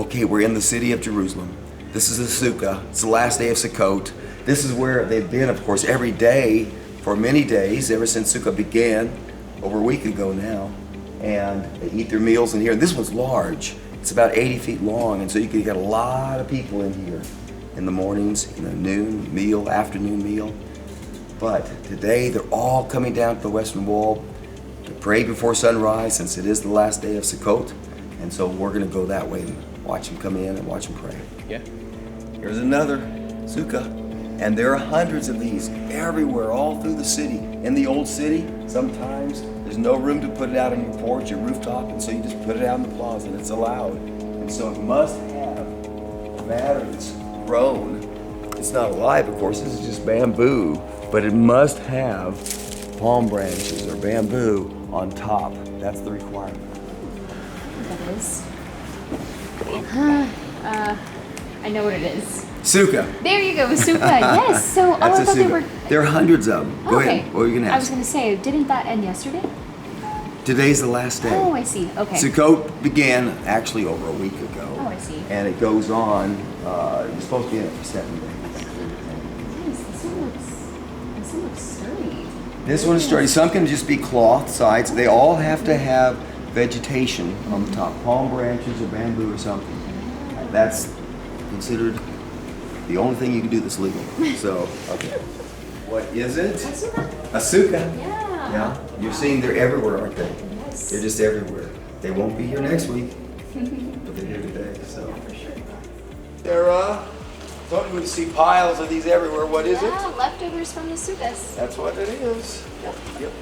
Okay, we're in the city of Jerusalem. This is the Sukkah. It's the last day of Sukkot. This is where they've been, of course, every day for many days, ever since Sukkah began, over a week ago now. And they eat their meals in here. This one's large. It's about 80 feet long, and so you can get a lot of people in here in the mornings, in the noon meal, afternoon meal. But today, they're all coming down to the Western Wall to pray before sunrise, since it is the last day of Sukkot. And so we're going to go that way and watch them come in and watch them pray. Yeah. Here's another Sukkah. And there are hundreds of these everywhere, all through the city. In the old city, sometimes there's no room to put it out on your porch, your rooftop, and so you just put it out in the plaza, and it's allowed. And so it must have matter that's grown. It's not alive, of course, this is just bamboo, but it must have palm branches or bamboo on top. That's the requirement. That is. I know what it is. Sukkah. There you go, Sukkah. Yes. So, That's I a thought they Sukkah. were. There are hundreds of them. Go Okay. ahead. What were you going to I was ask? going to say, didn't that end yesterday? Today's the last day. Oh, I see. Okay. Sukkot began actually over a week ago. Oh, I see. And it goes on, you're supposed to be in it for 7 days. Nice. This one looks sturdy. This one is sturdy. Some can just be cloth sides. They all have to have vegetation on the top, palm branches or bamboo or something. That's considered the only thing you can do that's legal. So, okay. What is it? A Sukkah. Yeah. Yeah. You're seeing they're everywhere, aren't they? Yes. They're just everywhere. They won't be here next week, but they're here today. So. For sure. Sarah, don't we see piles of these everywhere? What is Yeah, leftovers from the Sukkahs. That's what it is. Yep.